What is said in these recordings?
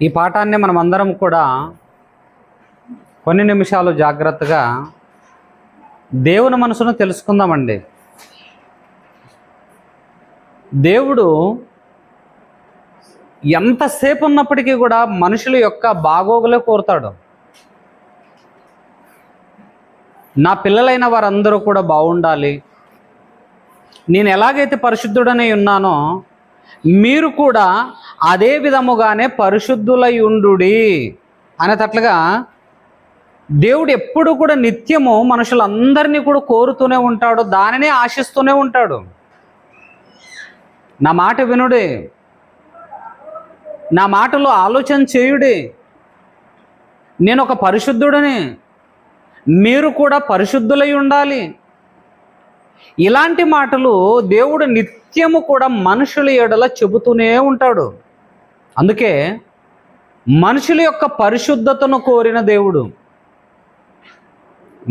ఈ పాఠాన్ని మనం అందరం కూడా కొన్ని నిమిషాలు జాగ్రత్తగా దేవుని మనసును తెలుసుకుందామండి. దేవుడు ఎంతసేపు ఉన్నప్పటికీ కూడా మనుషుల యొక్క బాగోగులే కోరుతాడు. నా పిల్లలైన వారందరూ కూడా బాగుండాలి, నేను ఎలాగైతే పరిశుద్ధుడనే ఉన్నానో మీరు కూడా అదే విధముగానే పరిశుద్ధులై ఉండుడి అనేటట్లుగా దేవుడు ఎప్పుడు కూడా నిత్యము మనుషులందరినీ కూడా కోరుతూనే ఉంటాడు, దానినే ఆశిస్తూనే ఉంటాడు. నా మాట వినుడి, నా మాటలో ఆలోచన చేయుడి, నేను ఒక పరిశుద్ధుడిని, మీరు కూడా పరిశుద్ధులై ఉండాలి. ఇలాంటి మాటలు దేవుడు నిత్యము కూడా మనుషుల ఎడల చెబుతూనే ఉంటాడు. అందుకే మనుషుల యొక్క పరిశుద్ధతను కోరిన దేవుడు.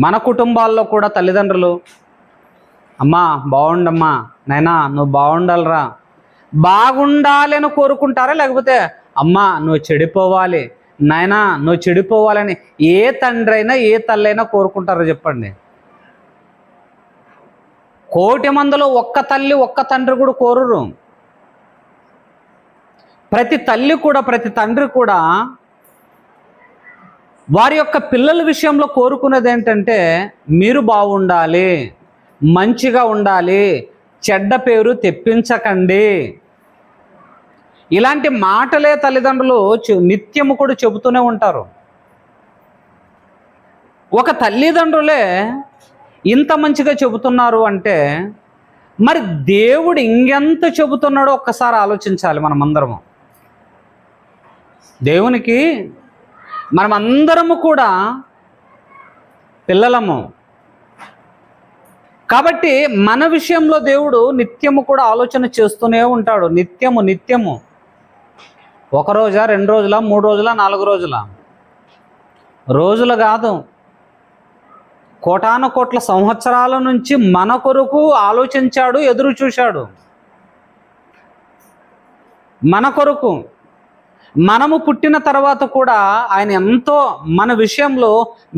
మన కుటుంబాల్లో కూడా తల్లిదండ్రులు, అమ్మా బాగుండమ్మా, నైనా నువ్వు బాగుండాలిరా, బాగుండాలి అని కోరుకుంటారా? లేకపోతే అమ్మా నువ్వు చెడిపోవాలి, నాయనా నువ్వు చెడిపోవాలని ఏ తండ్రి అయినా ఏ తల్లైనా కోరుకుంటారో చెప్పండి? కోటి మందిలో ఒక్క తల్లి ఒక్క తండ్రి కూడా కోరురు. ప్రతి తల్లి కూడా ప్రతి తండ్రి కూడా వారి యొక్క పిల్లల విషయంలో కోరుకునేది ఏంటంటే మీరు బాగుండాలి, మంచిగా ఉండాలి, చెడ్డ పేరు తెప్పించకండి. ఇలాంటి మాటలే తల్లిదండ్రులు నిత్యము కూడా చెబుతూనే ఉంటారు. ఒక తల్లిదండ్రులే ఇంత మంచిగా చెబుతున్నారు అంటే మరి దేవుడు ఇంకెంత చెబుతున్నాడో ఒక్కసారి ఆలోచించాలి. మనమందరము దేవునికి మనమందరము కూడా పిల్లలము కాబట్టి మన విషయంలో దేవుడు నిత్యము కూడా ఆలోచన చేస్తూనే ఉంటాడు. నిత్యము ఒక రోజా, 2 రోజుల, 3 రోజుల, 4 రోజుల, రోజులు కాదు, కోటాను కోట్ల సంవత్సరాల నుంచి మన కొరకు ఆలోచించాడు, ఎదురు చూశాడు. మన కొరకు మనము పుట్టిన తర్వాత కూడా ఆయన ఎంతో మన విషయంలో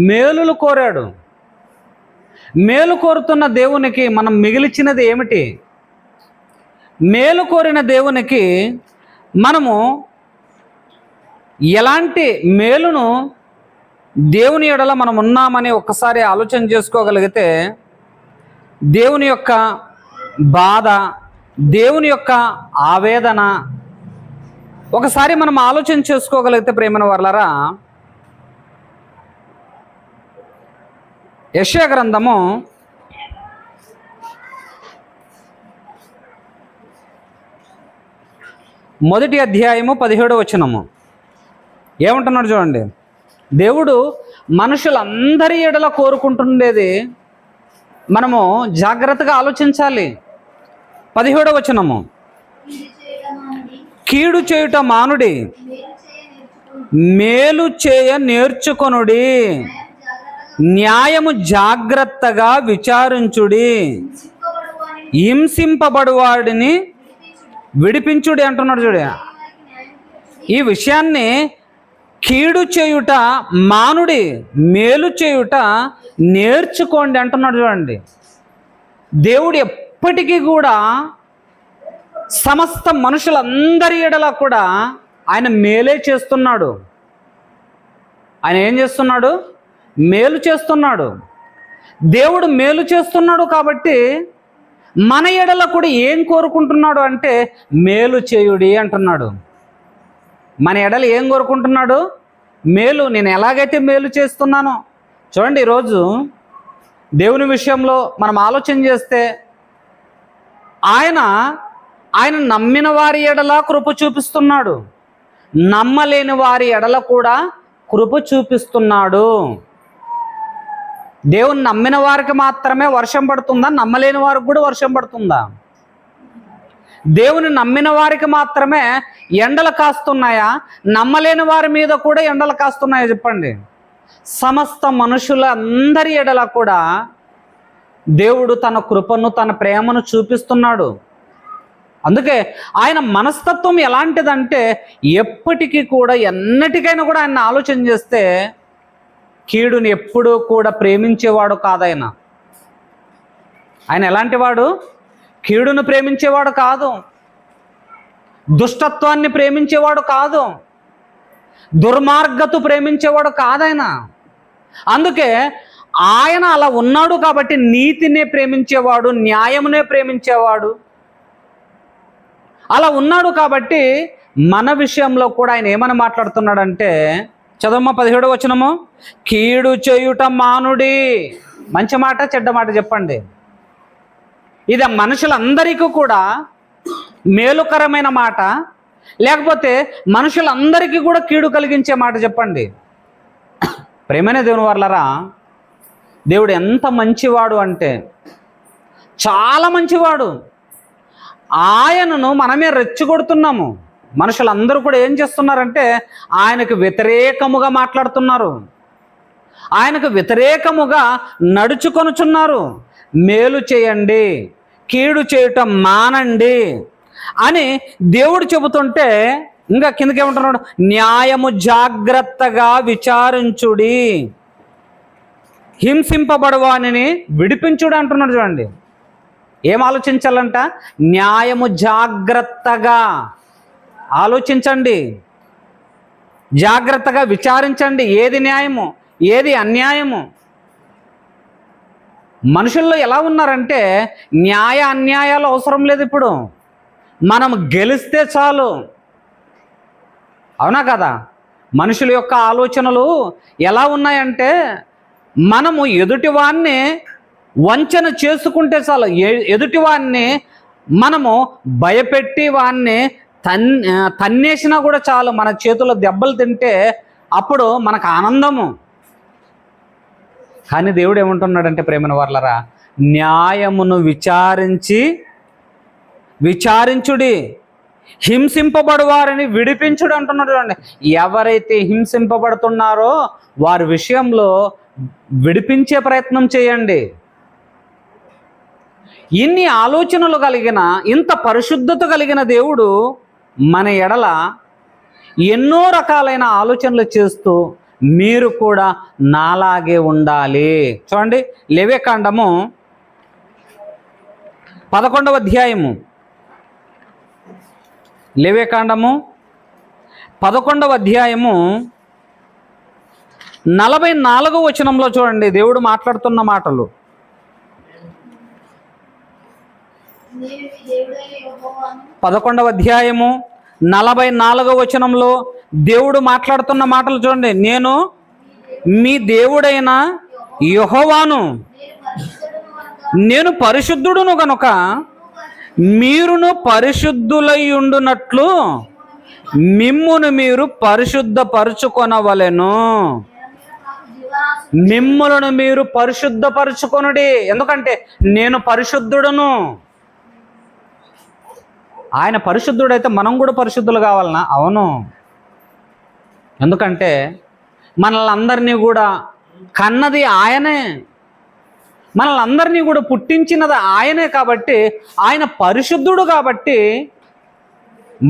మేలులు కోరాడు. మేలు కోరుతున్న దేవునికి మనం మిగిల్చినది ఏమిటి? మేలు కోరిన దేవునికి మనము ఎలాంటి మేలును దేవుని ఎడల మనం ఉన్నామని ఒక్కసారి ఆలోచన చేసుకోగలిగితే దేవుని యొక్క బాధ, దేవుని యొక్క ఆవేదన ఒకసారి మనం ఆలోచన చేసుకోగలిగితే ప్రేమైన వర్లారా, యెషయా గ్రంథము 1వ అధ్యాయము 17వ వచనము ఏమంటున్నాడు చూడండి. దేవుడు మనుషులందరి ఎడల కోరుకుంటుండేది మనము జాగ్రత్తగా ఆలోచించాలి. 17వ వచనము, కీడు చేయుట మానుడి, మేలు చేయ నేర్చుకొనుడి, న్యాయము జాగ్రత్తగా విచారించుడి, హింసింపబడువాడిని విడిపించుడి అంటున్నాడు చూడ. ఈ విషయాన్ని కీడు చేయుట మానుడి, మేలు చేయుట నేర్చుకోండి అంటున్నాడు చూడండి. దేవుడు ఎప్పటికీ కూడా సమస్త మనుషులందరి ఎడల కూడా ఆయన మేలే చేస్తున్నాడు. ఆయన ఏం చేస్తున్నాడు? మేలు చేస్తున్నాడు. దేవుడు మేలు చేస్తున్నాడు కాబట్టి మన ఎడల కూడా ఏం కోరుకుంటున్నాడు అంటే మేలు చేయుడి అంటున్నాడు. మన ఎడల ఏం కోరుకుంటున్నాడు? మేలు. నేను ఎలాగైతే మేలు చేస్తున్నానో చూడండి. ఈరోజు దేవుని విషయంలో మనం ఆలోచన చేస్తే ఆయన నమ్మిన వారి ఎడల కృప చూపిస్తున్నాడు, నమ్మలేని వారి ఎడల కూడా కృప చూపిస్తున్నాడు. దేవుని నమ్మిన వారికి మాత్రమే వర్షం పడుతుందా? నమ్మలేని వారికి కూడా వర్షం పడుతుందా? దేవుని నమ్మిన వారికి మాత్రమే ఎండలు కాస్తున్నాయా? నమ్మలేని వారి మీద కూడా ఎండలు కాస్తున్నాయా? చెప్పండి. సమస్త మనుషులందరి ఎడల కూడా దేవుడు తన కృపను, తన ప్రేమను చూపిస్తున్నాడు. అందుకే ఆయన మనస్తత్వం ఎలాంటిదంటే ఎప్పటికీ కూడా ఎన్నటికైనా కూడా ఆయన ఆలోచన చేస్తే కీడుని ఎప్పుడూ కూడా ప్రేమించేవాడు కాదాయన. ఆయన ఎలాంటి వాడు? కీడును ప్రేమించేవాడు కాదు, దుష్టత్వాన్ని ప్రేమించేవాడు కాదు, దుర్మార్గత ప్రేమించేవాడు కాదాయన. అందుకే ఆయన అలా ఉన్నాడు కాబట్టి నీతినే ప్రేమించేవాడు, న్యాయమునే ప్రేమించేవాడు. అలా ఉన్నాడు కాబట్టి మన విషయంలో కూడా ఆయన ఏమని మాట్లాడుతున్నాడంటే, చదవమ్మ 17వ వచనము, కీడు చేయుట మానుడి. మంచి మాట చెడ్డ మాట చెప్పండి. ఇది మనుషులందరికీ కూడా మేలుకరమైన మాట, లేకపోతే మనుషులందరికీ కూడా కీడు కలిగించే మాట చెప్పండి. ప్రేమైన దేవుని వర్లరా, దేవుడు ఎంత మంచివాడు అంటే చాలా మంచివాడు. ఆయనను మనమే రెచ్చగొడుతున్నాము. మనుషులందరూ కూడా ఏం చేస్తున్నారంటే ఆయనకు వ్యతిరేకముగా మాట్లాడుతున్నారు, ఆయనకు వ్యతిరేకముగా నడుచుకొనుచున్నారు. మేలు చేయండి, కీడు చేయటం మానండి అని దేవుడు చెబుతుంటే ఇంకా కిందకి ఏమంటున్నాడు? న్యాయము జాగ్రత్తగా విచారించుడి, హింసింపబడవానిని విడిపించుడు అంటున్నాడు. చూడండి, ఏం ఆలోచించాలంట? న్యాయము జాగ్రత్తగా ఆలోచించండి, జాగ్రత్తగా విచారించండి. ఏది న్యాయము, ఏది అన్యాయము. మనుషుల్లో ఎలా ఉన్నారంటే న్యాయ అన్యాయాలు అవసరం లేదు. ఇప్పుడు మనం గెలిస్తే చాలు, అవునా కదా? మనుషుల యొక్క ఆలోచనలు ఎలా ఉన్నాయంటే మనము ఎదుటివాన్ని వంచన చేసుకుంటే చాలు, ఎదుటివాన్ని మనము భయపెట్టి వాన్ని తన్నేసినా కూడా చాలు, మన చేతుల్లో దెబ్బలు తింటే అప్పుడు మనకు ఆనందము. కానీ దేవుడు ఏమంటున్నాడంటే ప్రేమన వర్లరా, న్యాయమును విచారించుడి, హింసింపబడు వారిని విడిపించుడు అంటున్నాడు. చూడండి, ఎవరైతే హింసింపబడుతున్నారో వారి విషయంలో విడిపించే ప్రయత్నం చేయండి. ఇన్ని ఆలోచనలు కలిగిన, ఇంత పరిశుద్ధత కలిగిన దేవుడు మన ఎడల ఎన్నో రకాలైన ఆలోచనలు చేస్తూ మీరు కూడా నాలాగే ఉండాలి. చూడండి, లేవియకాండము 11వ అధ్యాయము, లేవియకాండము 11వ అధ్యాయము 44వ వచనంలో చూడండి దేవుడు మాట్లాడుతున్న మాటలు. 11వ అధ్యాయము 44వ వచనంలో దేవుడు మాట్లాడుతున్న మాటలు చూడండి. నేను మీ దేవుడైన యెహోవాను, నేను పరిశుద్ధుడును గనుక మీరును పరిశుద్ధులయ్యుండునట్లు మిమ్మును మీరు పరిశుద్ధపరచుకొనవలెను. మిమ్ములను మీరు పరిశుద్ధపరచుకొనుడి. ఎందుకంటే నేను పరిశుద్ధుడును. ఆయన పరిశుద్ధుడైతే మనం కూడా పరిశుద్ధులు కావాలనా? అవును. ఎందుకంటే మనల్ని అందరినీ కూడా కన్నది ఆయనే, మనల్ని అందరినీ కూడా పుట్టించినది ఆయనే. కాబట్టి ఆయన పరిశుద్ధుడు. కాబట్టి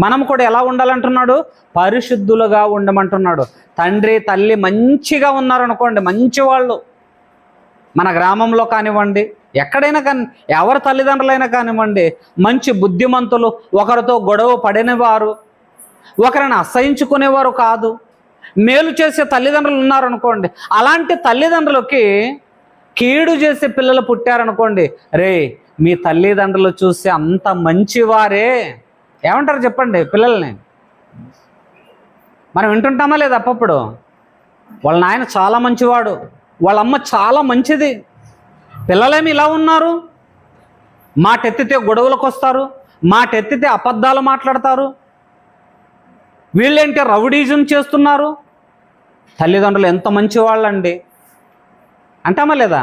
మనం కూడా ఎలా ఉండాలంటున్నాడు? పరిశుద్ధులుగా ఉండమంటున్నాడు. తండ్రి తల్లి మంచిగా ఉన్నారనుకోండి, మంచి వాళ్ళు, మన గ్రామంలో కానివ్వండి, ఎక్కడైనా కానీ, ఎవరి తల్లిదండ్రులైనా కానివ్వండి, మంచి బుద్ధిమంతులు, ఒకరితో గొడవ పడినవారు, ఒకరిని అసహించుకునేవారు కాదు, మేలు చేసే తల్లిదండ్రులు ఉన్నారనుకోండి, అలాంటి తల్లిదండ్రులకి కీడు చేసే పిల్లలు పుట్టారనుకోండి, రే మీ తల్లిదండ్రులు చూసి అంత మంచివారే ఏమంటారు చెప్పండి పిల్లల్ని? మనం వింటుంటామా లేదా? అప్పుడు వాళ్ళ నాయన చాలా మంచివాడు, వాళ్ళ అమ్మ చాలా మంచిది, పిల్లలేమి ఇలా ఉన్నారు, మాటెత్తితే గొడవలకు వస్తారు, మాటెత్తితే అబద్ధాలు మాట్లాడతారు, వీళ్ళేంటి రౌడీజం చేస్తున్నారు, తల్లిదండ్రులు ఎంత మంచివాళ్ళండి అంటామా లేదా?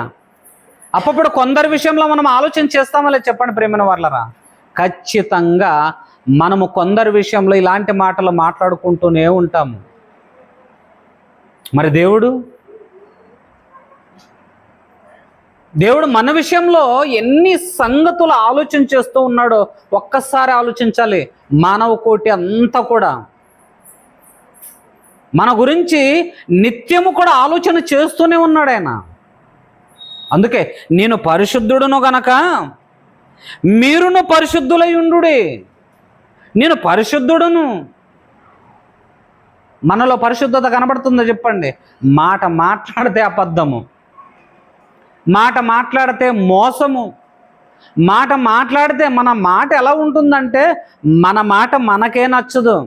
అప్పుడు కొందరి విషయంలో మనం ఆలోచన చేస్తామా లేదా చెప్పండి ప్రేమైన వాళ్ళరా? ఖచ్చితంగా మనము కొందరి విషయంలో ఇలాంటి మాటలు మాట్లాడుకుంటూనే ఉంటాము. మరి దేవుడు మన విషయంలో ఎన్ని సంగతులు ఆలోచన చేస్తూ ఉన్నాడో ఒక్కసారి ఆలోచించాలి. మానవ కోటి అంతా కూడా మన గురించి నిత్యము కూడా ఆలోచన చేస్తూనే ఉన్నాడు ఆయన. అందుకే నేను పరిశుద్ధుడును గనక మీరును పరిశుద్ధులై ఉండుడి. నేను పరిశుద్ధుడును. మనలో పరిశుద్ధత కనబడుతుందో చెప్పండి? మాట మాట్లాడితే అబద్ధము, మాట మాట్లాడితే మోసము, మాట మాట్లాడితే మన మాట ఎలా ఉంటుందంటే మన మాట మనకే నచ్చదు.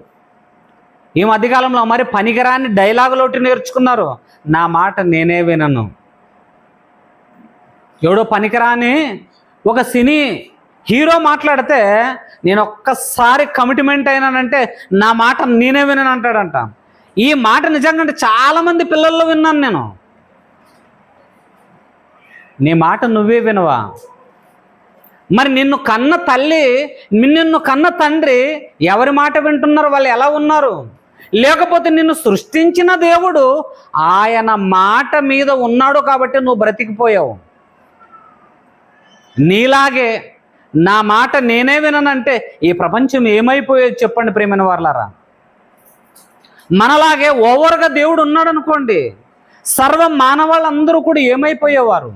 ఈ మధ్యకాలంలో మరి పనికిరాని డైలాగులు ఒకటి నేర్చుకున్నారు. నా మాట నేనే వినను. ఎవడో పనికిరాని ఒక సినీ హీరో మాట్లాడితే నేను ఒక్కసారి కమిట్మెంట్ అయినానంటే నా మాట నేనే వినను అంటాడంట. ఈ మాట నిజంగా అంటే చాలామంది పిల్లల్లో విన్నాను నేను. నీ మాట నువ్వే వినవా? మరి నిన్ను కన్న తల్లి, నిన్ను కన్న తండ్రి ఎవరి మాట వింటున్నారు? వాళ్ళు ఎలా ఉన్నారు? లేకపోతే నిన్ను సృష్టించిన దేవుడు ఆయన మాట మీద ఉన్నాడు కాబట్టి నువ్వు బ్రతికిపోయావు. నీలాగే నా మాట నేనే విననంటే ఈ ప్రపంచం ఏమైపోయేది చెప్పండి ప్రియమైన వారలారా? మనలాగే ఓవర్గా దేవుడు ఉన్నాడు అనుకోండి, సర్వ మానవాళ్ళందరూ కూడా ఏమైపోయేవారు.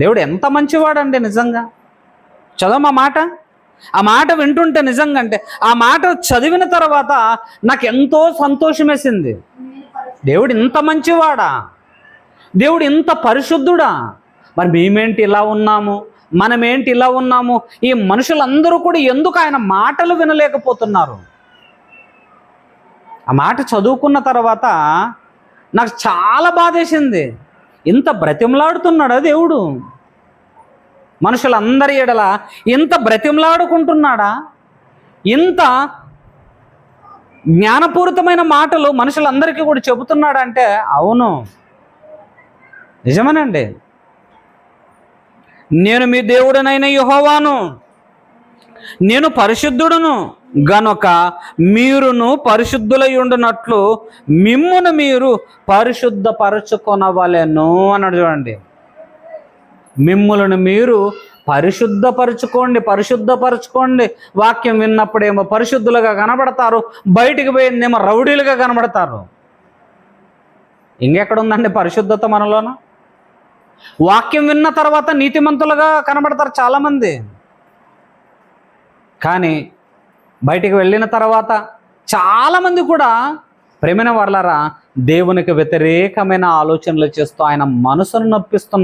దేవుడు ఎంత మంచివాడండి నిజంగా. చదవ ఆ మాట వింటుంటే నిజంగా అంటే ఆ మాట చదివిన తర్వాత నాకు ఎంతో సంతోషం వేసింది. దేవుడు ఇంత మంచివాడా? దేవుడు ఇంత పరిశుద్ధుడా? మరి మేమేంటి ఇలా ఉన్నాము, మనమేంటి ఇలా ఉన్నాము? ఈ మనుషులందరూ కూడా ఎందుకు ఆయన మాటలు వినలేకపోతున్నారు? ఆ మాట చదువుకున్న తర్వాత నాకు చాలా బాధేసింది. ఇంత బ్రతిమలాడుతున్నాడా దేవుడు? మనుషులందరి ఎడల ఇంత బ్రతిమలాడుకుంటున్నాడా? ఇంత జ్ఞానపూరితమైన మాటలు మనుషులందరికీ కూడా చెబుతున్నాడంటే అవును, నిజమేనండి. నేను మీ దేవుడనైన యెహోవాను, నేను పరిశుద్ధుడును గనుక మీరును పరిశుద్ధులై ఉండునట్లు మిమ్మును మీరు పరిశుద్ధపరచుకొనవలెను అన్నాడు. చూడండి, మిమ్ములను మీరు పరిశుద్ధపరచుకోండి. వాక్యం విన్నప్పుడేమో పరిశుద్ధులుగా కనబడతారు, బయటికి పోయిందేమో రౌడీలుగా కనబడతారు. ఇంకెక్కడుందండి పరిశుద్ధత మనలోన? వాక్యం విన్న తర్వాత నీతిమంతులుగా కనబడతారు చాలామంది, కానీ బయటికి వెళ్ళిన తర్వాత చాలామంది కూడా ప్రేమైన వారలారా దేవునికి వ్యతిరేకమైన ఆలోచనలు చేస్తూ ఆయన మనసును నొప్పిస్తున్నారు.